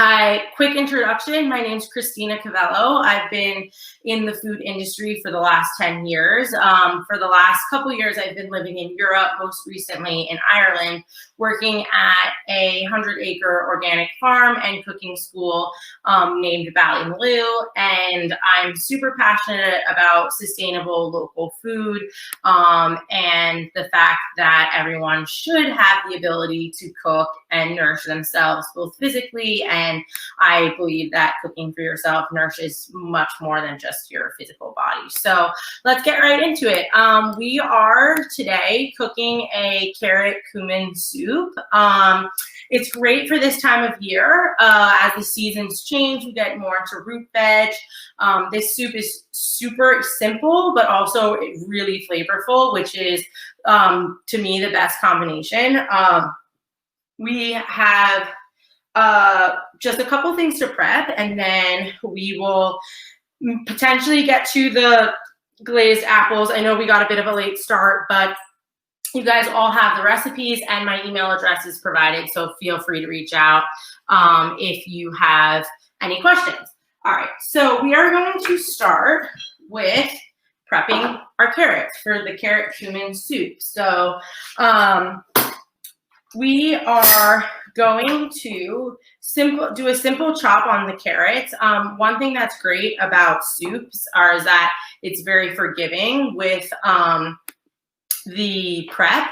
Hi, quick introduction. My name's Christina Covello. I've been in the food industry for the last 10 years. For the last couple years, I've been living in Europe, most recently in Ireland, working at a 100-acre organic farm and cooking school named Ballymaloo. And I'm super passionate about sustainable local food and the fact that everyone should have the ability to cook and nourish themselves both physically, and I believe that cooking for yourself nourishes much more than just your physical body. So let's get right into it. We are today cooking a carrot cumin soup. It's great for this time of year. As the seasons change, we get more into root veg. This soup is super simple, but also really flavorful, which is, to me, the best combination. We have just a couple things to prep, and then we will potentially get to the glazed apples. I know we got a bit of a late start, but you guys all have the recipes and my email address is provided, so feel free to reach out if you have any questions. All right, so we are going to start with prepping our carrots for the carrot cumin soup. So we are going to do a simple chop on the carrots. One thing that's great about soups is that it's very forgiving with the prep.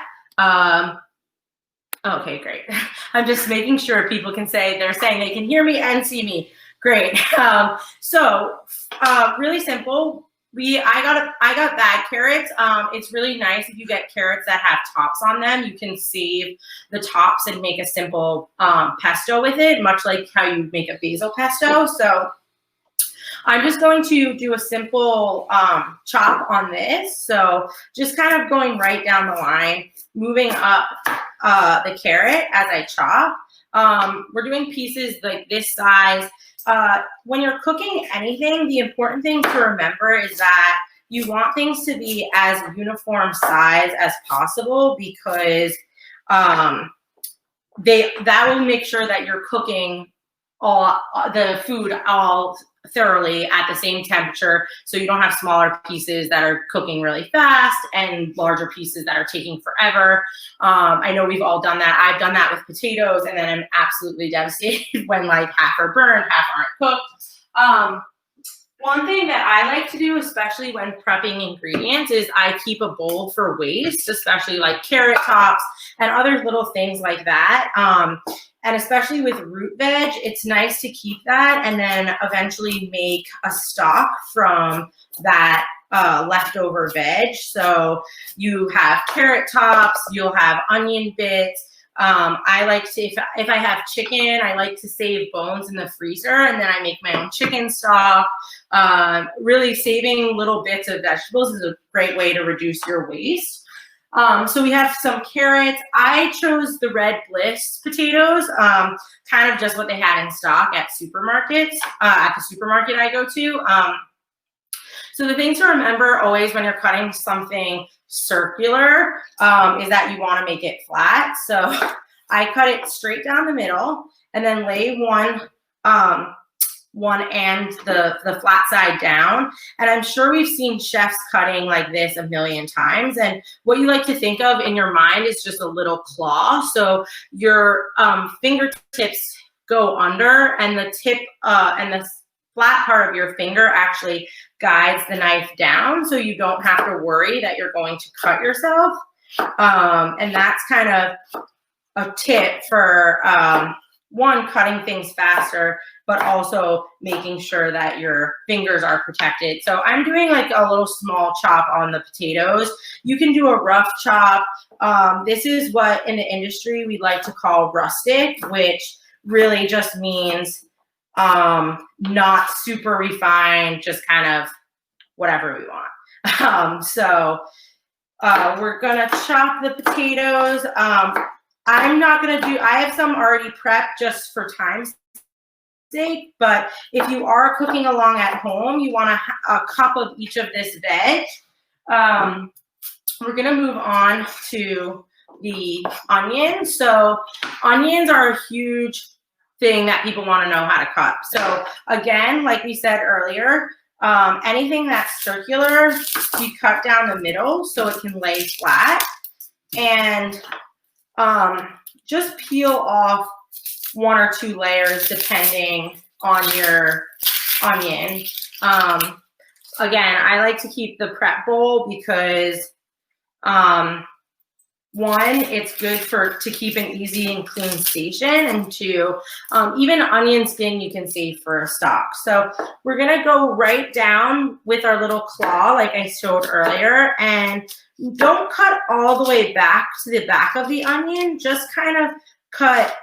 Okay, great. I'm just making sure people can say, they're saying they can hear me and see me. Great. Really simple. I got bag carrots. It's really nice if you get carrots that have tops on them. You can save the tops and make a simple pesto with it, much like how you make a basil pesto. So I'm just going to do a simple chop on this. So just kind of going right down the line, moving up the carrot as I chop. We're doing pieces like this size. When you're cooking anything, the important thing to remember is that you want things to be as uniform size as possible, because that will make sure that you're cooking all the food thoroughly at the same temperature, so you don't have smaller pieces that are cooking really fast and larger pieces that are taking forever. I know we've all done that. I've done that with potatoes, and then I'm absolutely devastated when like half are burned, half aren't cooked. One thing that I like to do, especially when prepping ingredients, is I keep a bowl for waste, especially like carrot tops and other little things like that. And especially with root veg, it's nice to keep that and then eventually make a stock from that leftover veg. So you have carrot tops, you'll have onion bits. I like to, if I have chicken, I like to save bones in the freezer, and then I make my own chicken stock. Really saving little bits of vegetables is a great way to reduce your waste. So we have some carrots. I chose the red bliss potatoes, kind of just what they had in stock at supermarkets, at the supermarket I go to. So the thing to remember always when you're cutting something circular is that you want to make it flat. So I cut it straight down the middle and then lay one end, the flat side down. And I'm sure we've seen chefs cutting like this a million times. And what you like to think of in your mind is just a little claw. So your fingertips go under, and the tip and the flat part of your finger actually guides the knife down, so you don't have to worry that you're going to cut yourself. And that's kind of a tip for one, cutting things faster, but also making sure that your fingers are protected. So I'm doing like a little small chop on the potatoes. You can do a rough chop. This is what in the industry we like to call rustic, which really just means not super refined, just kind of whatever we want. We're gonna chop the potatoes. I'm not gonna I have some already prepped just for time's sake, but if you are cooking along at home, you want a cup of each of this veg. We're gonna move on to the onions. So onions are a huge thing that people want to know how to cut. So again, like we said earlier, anything that's circular, you cut down the middle so it can lay flat, and just peel off 1 or 2 layers depending on your onion. Again, I like to keep the prep bowl because 1, it's good to keep an easy and clean station, and 2, even onion skin you can save for stock. So we're gonna go right down with our little claw like I showed earlier, and don't cut all the way back to the back of the onion, just kind of cut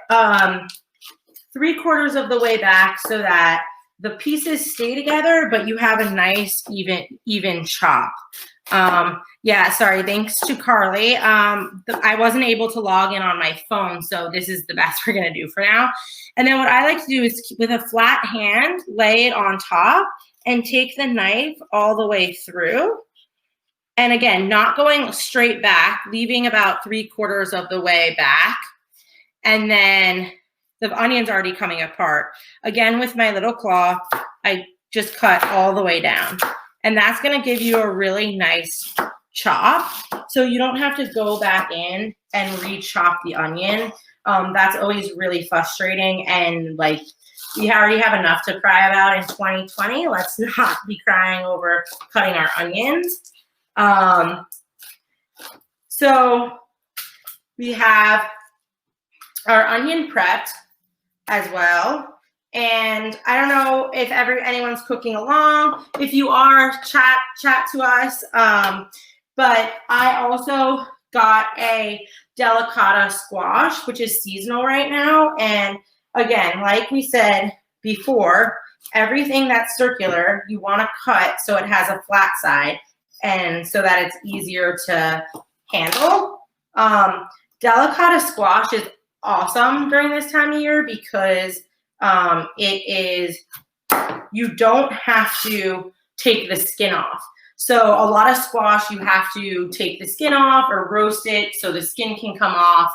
3/4 of the way back so that the pieces stay together, but you have a nice even chop. Yeah, sorry, thanks to Carly. I wasn't able to log in on my phone, so this is the best we're gonna do for now. And then what I like to do is, with a flat hand, lay it on top and take the knife all the way through. And again, not going straight back, leaving about 3/4 of the way back. And then the onion's already coming apart. Again, with my little claw, I just cut all the way down. And that's gonna give you a really nice chop. So you don't have to go back in and re-chop the onion. That's always really frustrating. And like, we already have enough to cry about in 2020. Let's not be crying over cutting our onions. So we have our onion prepped as well. And I don't know if anyone's cooking along. If you are, chat to us. But I also got a Delicata Squash, which is seasonal right now. And again, like we said before, everything that's circular, you want to cut so it has a flat side, and so that it's easier to handle. Delicata Squash is awesome during this time of year because you don't have to take the skin off. So a lot of squash, you have to take the skin off or roast it so the skin can come off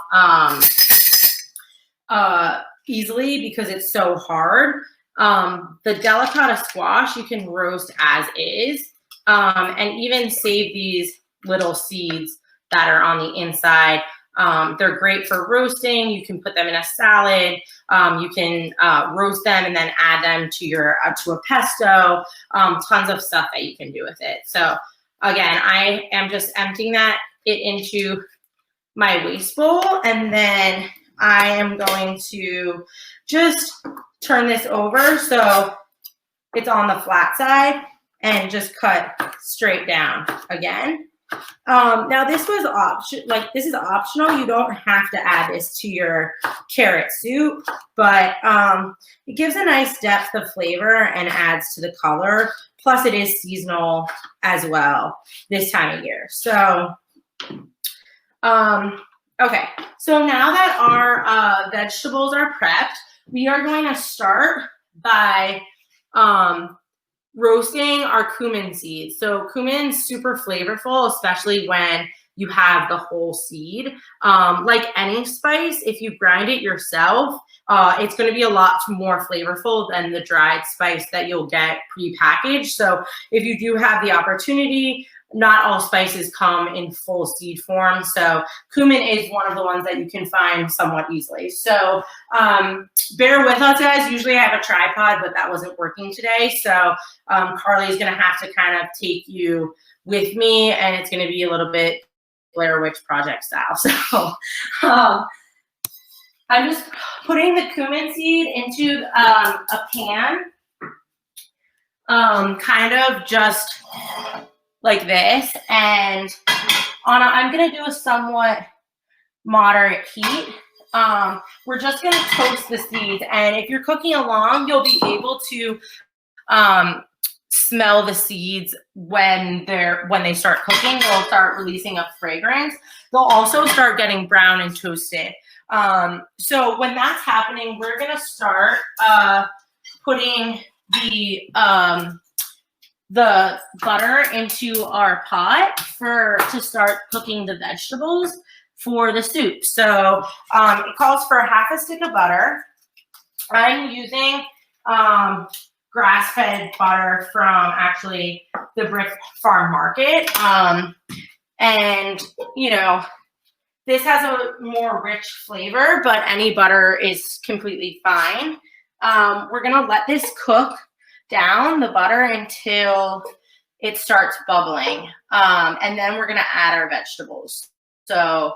easily because it's so hard. The Delicata Squash, you can roast as is, and even save these little seeds that are on the inside. They're great for roasting. You can put them in a salad. You can roast them and then add them to a pesto. Tons of stuff that you can do with it. So again, I am just emptying it into my waste bowl, and then I am going to just turn this over so it's on the flat side and just cut straight down again. Now this was this is optional. You don't have to add this to your carrot soup, but it gives a nice depth of flavor and adds to the color. Plus it is seasonal as well this time of year. So, okay. So now that our vegetables are prepped, we are going to start by roasting our cumin seeds. So cumin is super flavorful, especially when you have the whole seed. Like any spice, if you grind it yourself, it's going to be a lot more flavorful than the dried spice that you'll get pre-packaged. So if you do have the opportunity, not all spices come in full seed form. So cumin is one of the ones that you can find somewhat easily. So bear with us, guys. Usually I have a tripod, but that wasn't working today. So Carly's going to have to kind of take you with me, and it's going to be a little bit Blair Witch Project style. So I'm just putting the cumin seed into a pan, kind of just like this, and I'm going to do a somewhat moderate heat. We're just going to toast the seeds, and if you're cooking along, you'll be able to smell the seeds when they start cooking. They'll start releasing a fragrance. They'll also start getting brown and toasted. So when that's happening, we're going to start putting the butter into our pot to start cooking the vegetables for the soup. So it calls for half a stick of butter. I'm using grass-fed butter from actually the Brick Farm Market. And, you know, this has a more rich flavor, but any butter is completely fine. We're gonna let this cook down, the butter, until it starts bubbling. And then we're gonna add our vegetables. So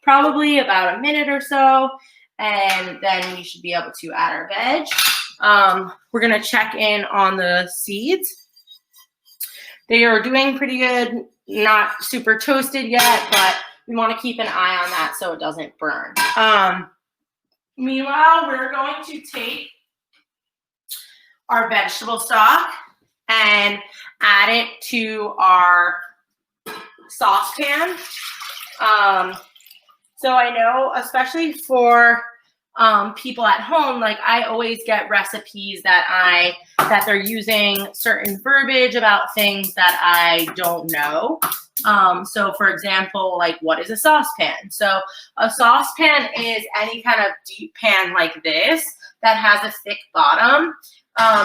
probably about a minute or so, and then we should be able to add our veg. We're gonna check in on the seeds. They are doing pretty good, not super toasted yet, but we want to keep an eye on that so it doesn't burn. Meanwhile, we're going to take our vegetable stock and add it to our saucepan. So I know, especially for people at home, like I always get recipes that they're using certain verbiage about things that I don't know. So for example, like what is a saucepan? So a saucepan is any kind of deep pan like this that has a thick bottom.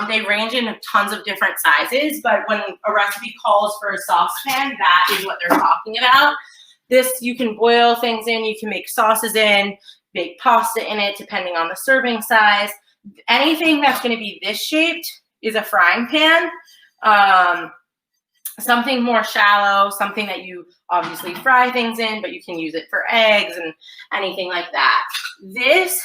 They range in tons of different sizes, but when a recipe calls for a saucepan, that is what they're talking about. This, you can boil things in, you can make sauces in, make pasta in it, depending on the serving size. Anything that's going to be this shaped is a frying pan. Something more shallow, something that you obviously fry things in, but you can use it for eggs and anything like that. This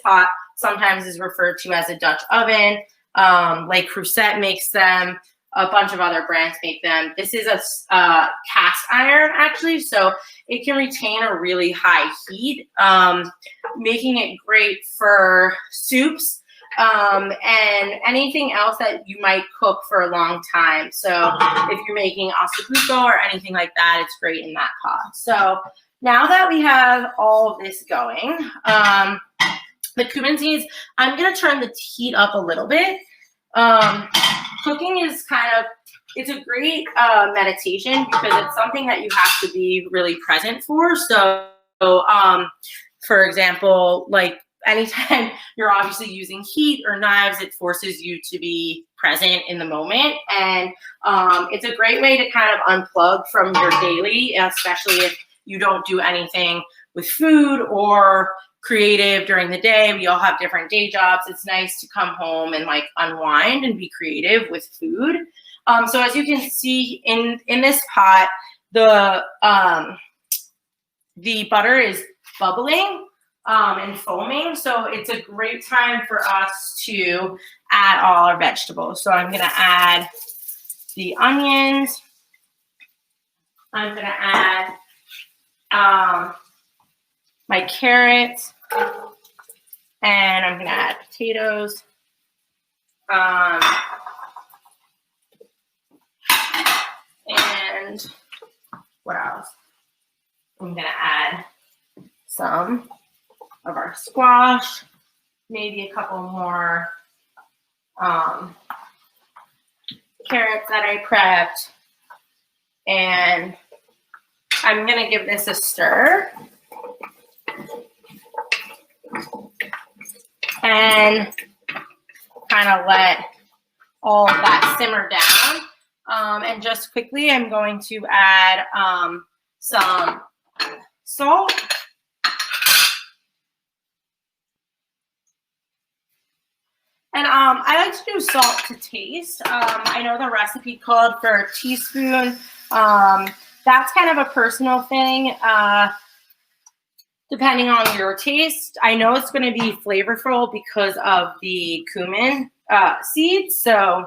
pot sometimes is referred to as a Dutch oven. Like Creuset makes them. A bunch of other brands make them. This is a cast iron, actually, so it can retain a really high heat, making it great for soups and anything else that you might cook for a long time. So if you're making ossobuco or anything like that, it's great in that pot. So now that we have all of this going, the cumin seeds, I'm going to turn the heat up a little bit. Cooking is it's a great meditation because it's something that you have to be really present for. So, for example, like anytime you're obviously using heat or knives, it forces you to be present in the moment. And it's a great way to kind of unplug from your daily, especially if you don't do anything with food or creative during the day. We all have different day jobs. It's nice to come home and like unwind and be creative with food. So as you can see in this pot, the butter is bubbling and foaming. So it's a great time for us to add all our vegetables. So I'm going to add the onions. I'm going to add my carrots, and I'm going to add potatoes. And what else? I'm going to add some of our squash, maybe a couple more carrots that I prepped, and I'm going to give this a stir. And kind of let all of that simmer down. And just quickly, I'm going to add some salt. And I like to do salt to taste. I know the recipe called for a teaspoon. That's kind of a personal thing. Depending on your taste. I know it's going to be flavorful because of the cumin seeds, so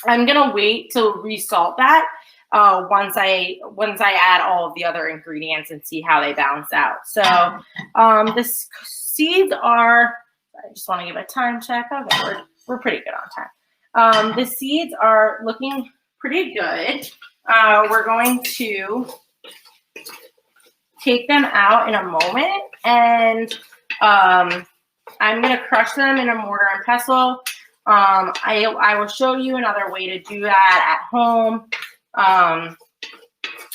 I'm going to wait to resalt that once I add all of the other ingredients and see how they balance out. So the seeds are, I just want to give a time check. Okay, we're pretty good on time. The seeds are looking pretty good. We're going to take them out in a moment, and I'm going to crush them in a mortar and pestle. I will show you another way to do that at home.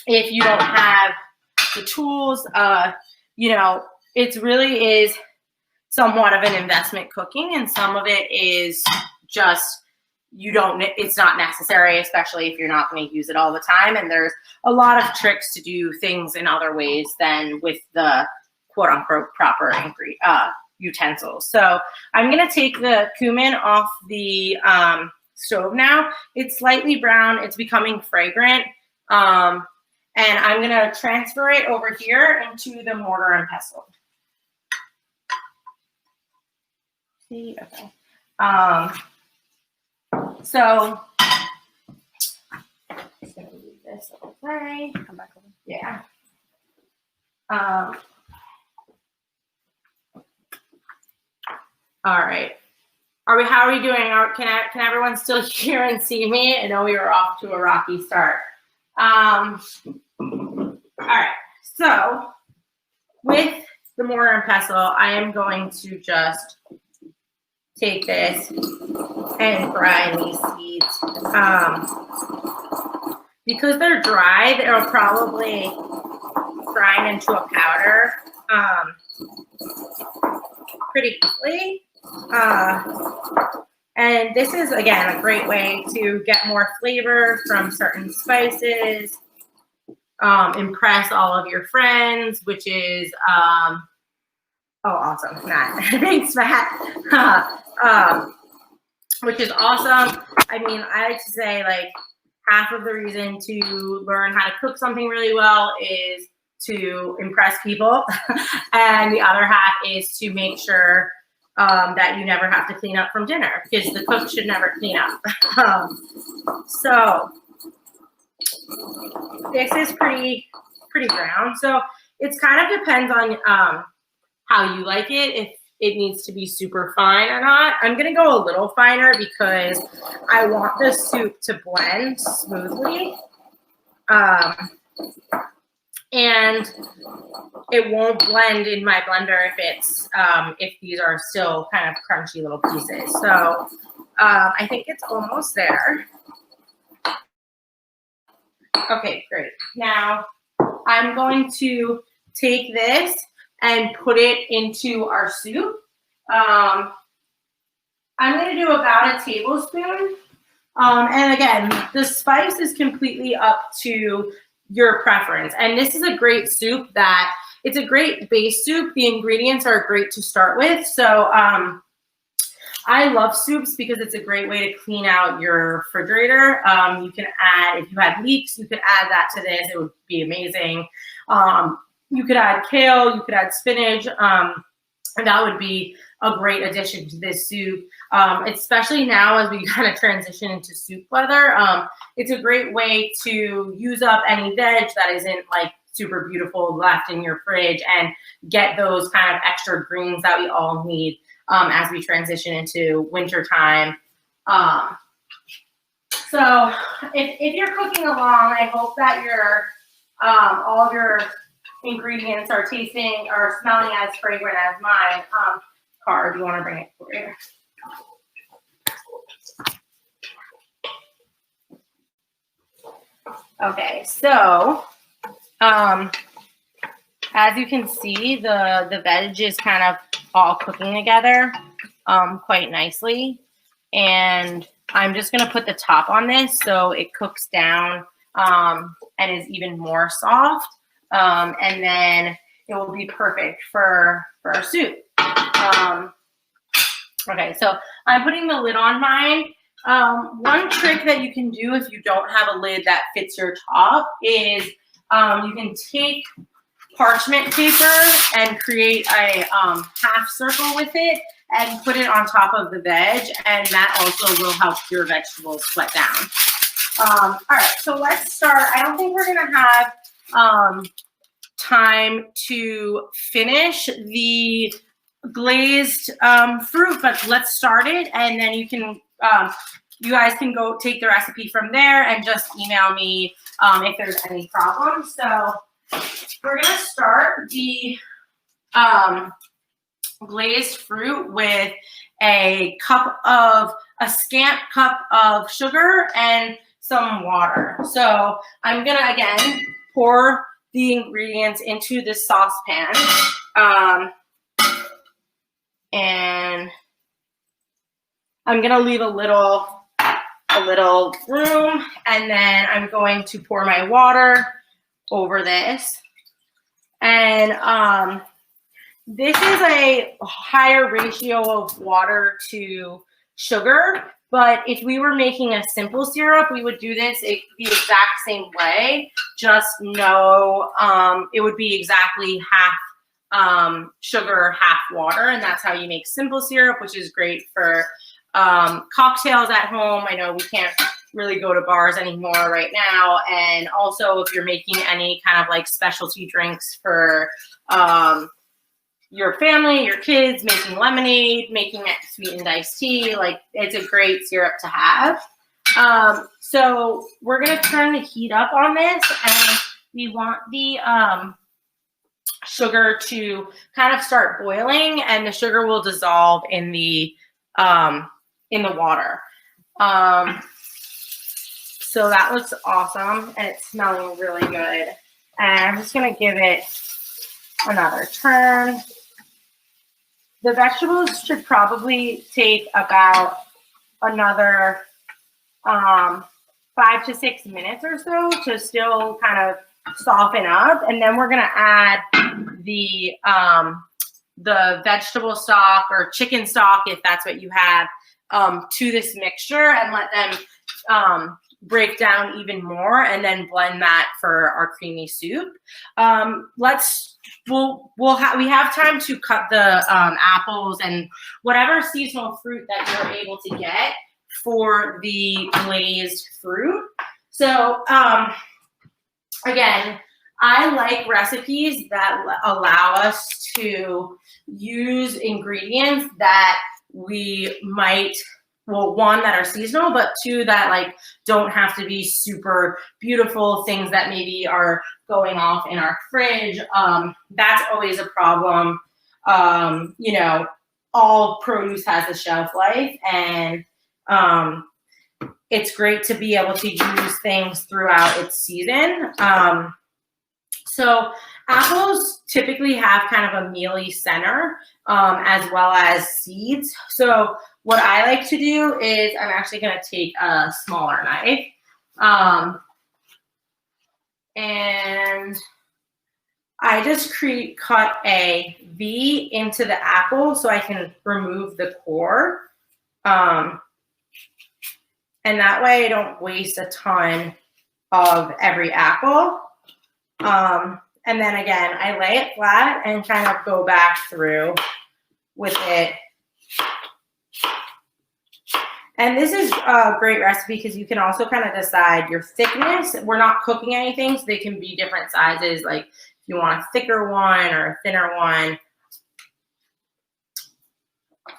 If you don't have the tools, you know, it really is somewhat of an investment cooking, and some of it is just it's not necessary, especially if you're not going to use it all the time. And there's a lot of tricks to do things in other ways than with the quote unquote proper utensils. So I'm going to take the cumin off the stove now. It's slightly brown. It's becoming fragrant. And I'm going to transfer it over here into the mortar and pestle. See, okay. So I'm just going to leave this away. Come back over. Yeah. All right. How are we doing? Can everyone still hear and see me? I know we were off to a rocky start. All right. So with the mortar and pestle, I am going to just take this and grind these seeds. Because they're dry, they'll probably grind into a powder pretty quickly. And this is, again, a great way to get more flavor from certain spices, impress all of your friends, which is, oh, awesome, Matt. Thanks, Matt. Which is awesome. I mean, I like to say, like, half of the reason to learn how to cook something really well is to impress people. And the other half is to make sure that you never have to clean up from dinner, because the cook should never clean up. So this is pretty brown. So it's kind of depends on how you like it, if it needs to be super fine or not. I'm going to go a little finer because I want the soup to blend smoothly. And it won't blend in my blender if these are still kind of crunchy little pieces. So I think it's almost there. Okay, great. Now I'm going to take this and put it into our soup. I'm going to do about a tablespoon. And again, the spice is completely up to your preference. And this is a great soup it's a great base soup. The ingredients are great to start with. So I love soups because it's a great way to clean out your refrigerator. You can add, if you had leeks, you could add that to this. It would be amazing. You could add kale, you could add spinach, and that would be a great addition to this soup, especially now as we kind of transition into soup weather. It's a great way to use up any veg that isn't like super beautiful left in your fridge and get those kind of extra greens that we all need as we transition into winter time. So if you're cooking along, I hope that all of your ingredients are tasting or smelling as fragrant as mine. Cara, do you want to bring it over here? Okay, so as you can see, the veg is kind of all cooking together quite nicely. And I'm just going to put the top on this so it cooks down and is even more soft. And then it will be perfect for our soup. Okay, so I'm putting the lid on mine. One trick that you can do if you don't have a lid that fits your top is you can take parchment paper and create a half circle with it and put it on top of the veg, and that also will help your vegetables sweat down. All right, so let's start. I don't think we're gonna have time to finish the glazed fruit, but let's start it, and then you can you guys can go take the recipe from there and just email me if there's any problems. So we're gonna start the glazed fruit with a scant cup of sugar and some water. So I'm gonna again pour the ingredients into the saucepan. And I'm gonna leave a little room, and then I'm going to pour my water over this. And this is a higher ratio of water to sugar, but if we were making a simple syrup, we would do this the exact same way. Just know it would be exactly half sugar, half water, and that's how you make simple syrup, which is great for cocktails at home. I know we can't really go to bars anymore right now, and also if you're making any kind of like specialty drinks for your family, your kids, making lemonade, making it sweetened iced tea, like it's a great syrup to have. So we're gonna turn the heat up on this, and we want the sugar to kind of start boiling, and the sugar will dissolve in the water. So that looks awesome, and it's smelling really good. And I'm just gonna give it another turn. The vegetables should probably take about another 5 to 6 minutes or so to still kind of soften up, and then we're gonna add the vegetable stock or chicken stock, if that's what you have, to this mixture, and let them break down even more, and then blend that for our creamy soup. We have time to cut the apples and whatever seasonal fruit that you're able to get for the glazed fruit. So again, I like recipes that allow us to use ingredients that we might, well, one, that are seasonal, but two, that like don't have to be super beautiful things that maybe are going off in our fridge. That's always a problem. You know, all produce has a shelf life, and it's great to be able to use things throughout its season. So apples typically have kind of a mealy center, as well as seeds. So what I like to do is I'm actually going to take a smaller knife, and I just cut a V into the apple so I can remove the core. And that way I don't waste a ton of every apple. And then again, I lay it flat and kind of go back through with it. And this is a great recipe because you can also kind of decide your thickness. We're not cooking anything, so they can be different sizes. Like if you want a thicker one or a thinner one.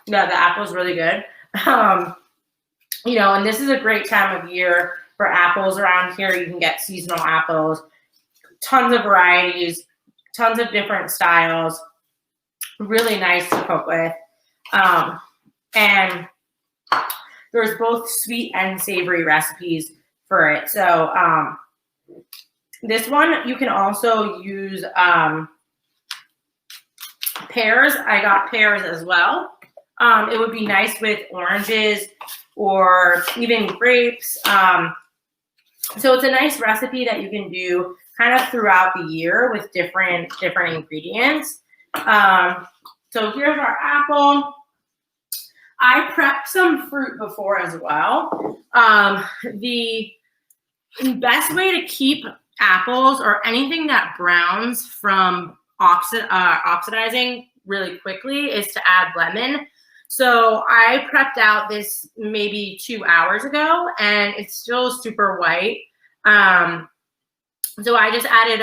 Yeah, the apple is really good. You know, and this is a great time of year for apples around here. You can get seasonal apples, tons of varieties, tons of different styles. Really nice to cook with. And there's both sweet and savory recipes for it. So this one, you can also use pears. I got pears as well. It would be nice with oranges or even grapes. So it's a nice recipe that you can do kind of throughout the year with different ingredients. So here's our apple. I prepped some fruit before as well. The best way to keep apples or anything that browns from oxidizing really quickly is to add lemon. So I prepped out this maybe 2 hours ago, and it's still super white. So I just added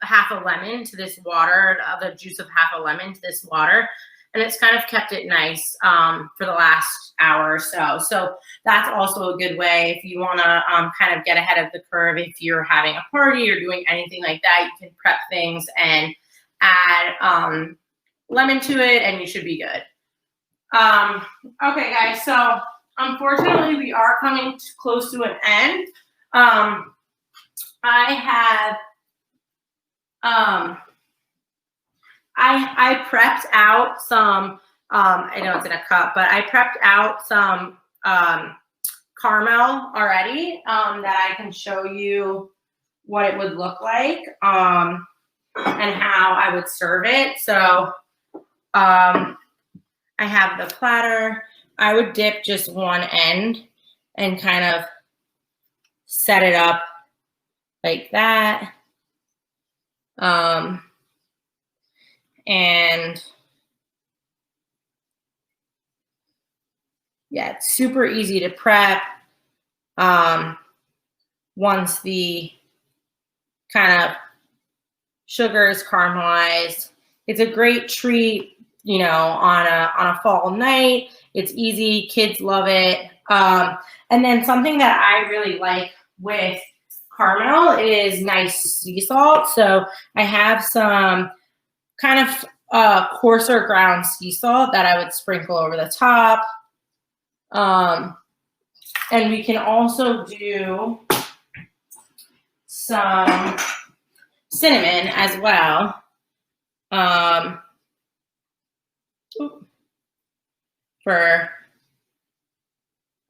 half a lemon to this water, the juice of half a lemon to this water, and it's kind of kept it nice for the last hour or so. So that's also a good way if you want to kind of get ahead of the curve. If you're having a party or doing anything like that, you can prep things and add lemon to it, and you should be good. Okay, guys, so unfortunately we are coming close to an end. I prepped out some I know it's in a cup, but I prepped out some caramel already that I can show you what it would look like and how I would serve it. So I have the platter. I would dip just one end and kind of set it up like that. And yeah, it's super easy to prep. Once the kind of sugar is caramelized, it's a great treat, you know, on a fall night. It's easy, kids love it. And then something that I really like with caramel is nice sea salt. So I have some kind of coarser ground sea salt that I would sprinkle over the top. And we can also do some cinnamon as well. For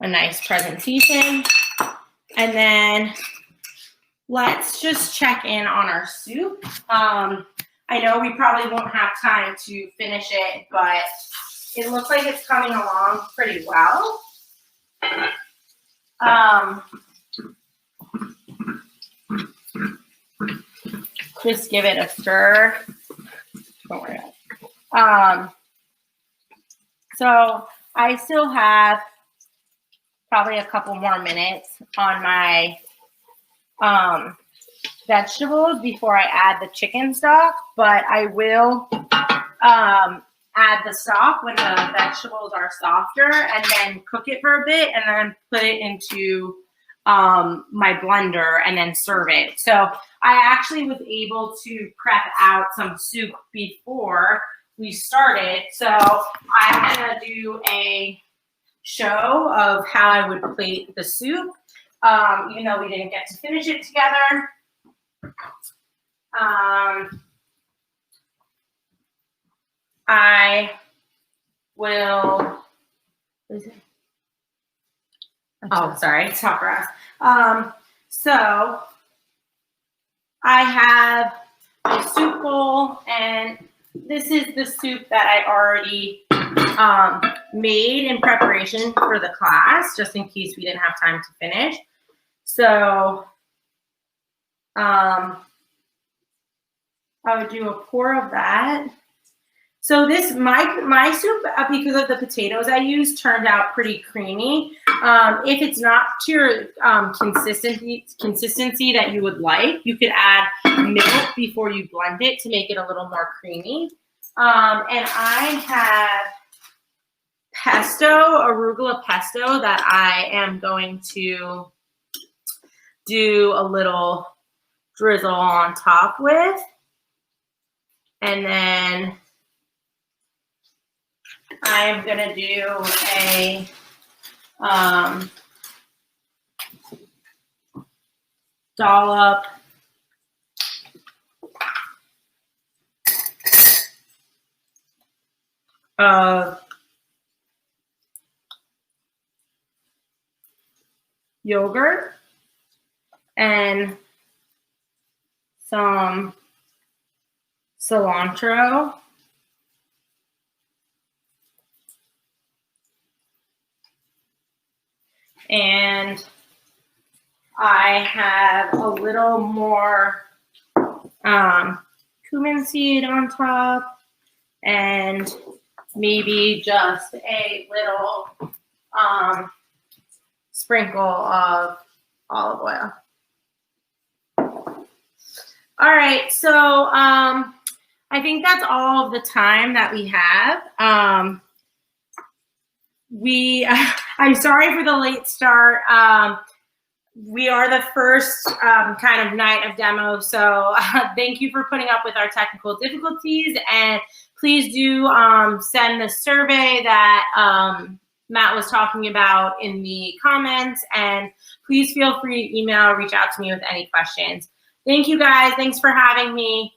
a nice presentation. And then let's just check in on our soup. I know we probably won't have time to finish it, but it looks like it's coming along pretty well. Just give it a stir. Don't worry about it. So I still have probably a couple more minutes on my vegetables before I add the chicken stock, but I will add the stock when the vegetables are softer and then cook it for a bit and then put it into my blender and then serve it. So I actually was able to prep out some soup before we started. So I'm gonna do a show of how I would plate the soup, even though we didn't get to finish it together. I will, what is it? Oh, sorry, it's not grass. So I have a soup bowl, and this is the soup that I already made in preparation for the class, just in case we didn't have time to finish. So I would do a pour of that. So this, my soup, because of the potatoes I used, turned out pretty creamy. If it's not to your consistency that you would like, you could add milk before you blend it to make it a little more creamy. And I have pesto, arugula pesto, that I am going to do a little drizzle on top with. And then I'm going to do a dollop of yogurt and some cilantro. And I have a little more cumin seed on top, and maybe just a little sprinkle of olive oil. All right, so I think that's all of the time that we have. I'm sorry for the late start. We are the first kind of night of demo, so thank you for putting up with our technical difficulties, and please do send the survey that Matt was talking about in the comments, and please feel free to email or reach out to me with any questions. Thank you guys. Thanks for having me.